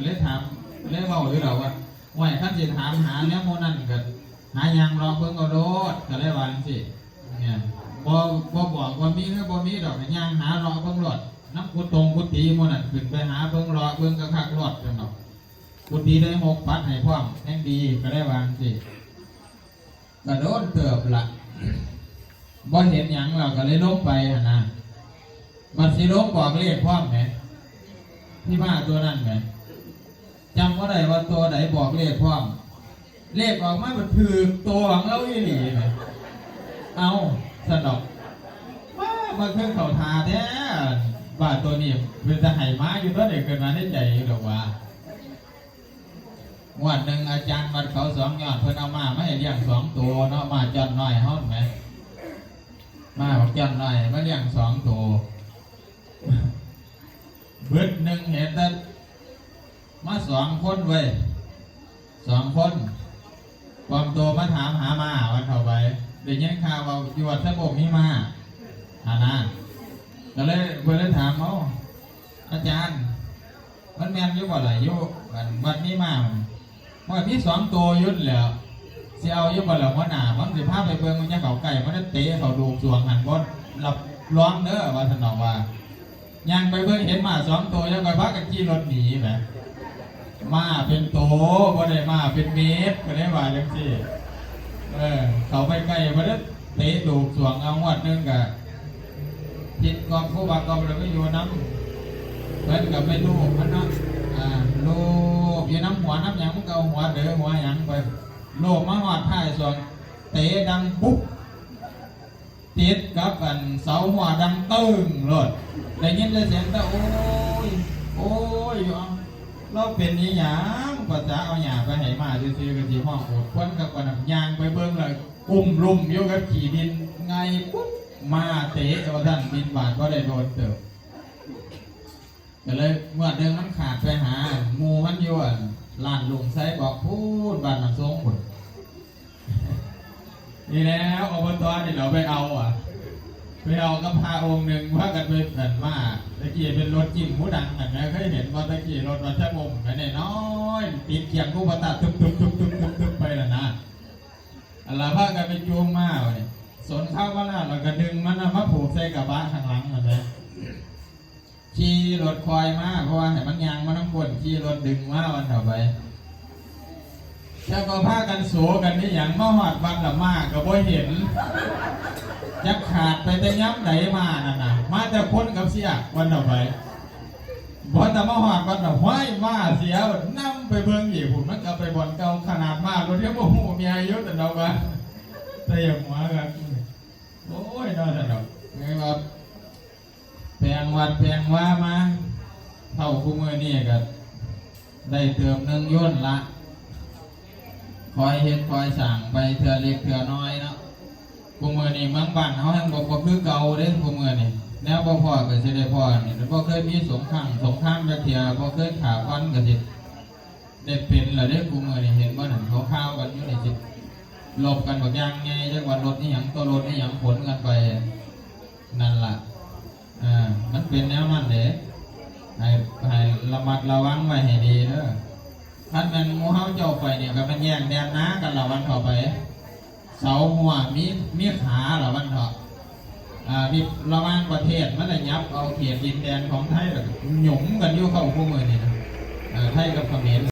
เลยถามเลยบอกอยู่เราว่าว่าขั้นสิถามหาเนี้ยโมนั่นกันหายังรอเพิ่งเอาโดดก็เลยวางสิเนี่ยบ่บอกว่ามีหรือบ่มีดอกยังหารอเพิ่งรอดน้ำกุตรงกุฏิโมนั่นขึ้นไปหาเพิ่งรอเพิ่งกระคักรอดกันเนาะกุฏิได้6 ปัดให้พร้อมแห่งดีก็เลยวางสิกระโดดเติบละบ่เห็นหยังเราก็เลยลงไปนะบัดสิลงบอกเลขพร้อมไหมที่มาตัวนั้นไหมจำว่าได้ว่าตัวไหนบอกเลขพร้อมเลขออกมามันถือตัวของเราอีหลีไหมเอาสนอกมาเครื่องเข่าทาแท้บาทตัวนี้เป็นจะไห่ม้าอยู่ตัวเด็กเกิดมาได้ใจหรอกว่าวันหนึ่งอาจารย์วัดเขา2 ยอดเพิ่นเอามาไม่ให้เลี้ยง2 ตัวเนาะมาจอนน้อยห้องไหมมาบอกจอนน้อยมาเลี้ยง2 ตัวเบิดหนึ่งเห็นแต่มา2 คนเว้ย2 คนความตัวมาถามหามาวันเท่าไปเดี๋ยวนี้ข่าวว่าอยู่วัดสะบกมีมานะก็เลยเพื่อนถามเขาอาจารย์มันแมนอยู่บ่ไหลอยู่วัดนี้มาว่ามี2 ตัวยุดแล้วเสียเอาอยู่บ่แล้วว่าหนามันสิพาไปเบิ่งมันยังเขาไก่มันได้เตะเขาดูสวงหันบดหลับร้องเด้อว่าสนองว่ายังไปเบิ่งเห็นมา2 ตัวยังไปพักกันขี่รถหนีแบบมาเป็นโตบ่ได้มาเป็นเมตรก็ได้ว่าจังซี่เขาไปใกล้บ่ได้เตะดูสวงเอางวดนึงกะจิตกองผู้บังกองเลยไม่อยู่น้ำเพิ่นกับไม่ลูกมันเนาะลูกอยู่น้ำหัวน้ำหยังมันก็หัวเด้อหัวหยังไปโลกมาหอดท้ายส่วนเตะดังปุ๊บติดกับกันเสาหัวดังตึ้งเลยได้ยินได้เสียงแต่โอ้ยโอ้ยเราเป็นนี่หยังภาษาเอาหยาไปให้มาซื้อๆกันที่ห้องโอดควันกับกันยางไปเบิ้งเลยกุ่มรุมโยกับขี่ดินไงปุ๊บมาเตะเอาท่านบินบาทก็ได้โดนเติบก็เลยเมื่อเดินมันขาดไปหางูมันอยู่ลานลุงไซบอกพูดบ้านน้ำส้มหมดนี่แล้วอบตนี่เราไปเอาไปเอากระพาองค์หนึ่งว่ากันเป็นแบบว่าตะกี้เป็นรถจิ้มหูดังแบบนี้เคยเห็นว่าตะกี้รถวัชรมแบบนี้น้อยติดเกียงกูปตาทุบไปแล้วนะอะไรพากันไปจูงมาเลยสนเข้าว่าแล้วเราก็ดึงมันมาผูกใส่กระบะข้างหลังแบบนี้ขี่รถคอยมาเพราะว่าเห็นมันยางมันต้องกดขี่รถดึงมาวันต่อไปถ้าก็พากันโสกันนี่อย่างมาหอดวันละมากก็บ่เห็นยักขาดไปแต่ย้ำไหนมานั่นน่ะมาแต่พ้นกับเสียวันต่อไปบ่แต่มาหอดวันละห้อยมาเสียนั่งไปเบิ่งอีกผมมันก็ไปบ่อนเก่าขนาดมากรถเที่ยวโมโหมีอายุแต่เราบ้านแต่อย่างหัวกันโอ้ยน่าสนุกไงครับแปลงวัดแปลงว่ามาเท่าคู่มือนี่ก็ได้เติมหนึ่งย่นละคอยเห็นคอยสั่งไปเถื่อเล็กเถื่อน้อยเนาะคู่มือนี่เมืองบ้านเขาแห่งบอกคือเก่าเด้คู่มือนี่แนวพ่อก็จะได้พ่อนี่พ่อเคยมีสงครามแบบเถื่อพ่อเคยขาฟันก็จะได้เป็นหรือได้คู่มือนี่เห็นว่าหนังเขาข้าวกันอยู่ในจิตหลบกันแบบยังไงจังหวัดรถนี่ยังตัวรถนี่ยังผลกันไปนั่นล่ะมันเป็นแนวนั้นเด้ให้ระมัดระวังไว้ให้ดีเด้อท่านเป็นมูเฮาเจ้าไปเนี่ยก็เป็นแย่งแดนน้ากันละวันต่อไปเสาหัวมีขาละวันต่อมีระวังประเทศมันจะยับเอาเขตดินแดนของไทยแบบหยุ่มกันอยู่เข้าพวกมือนี่นะไทยกับเขมร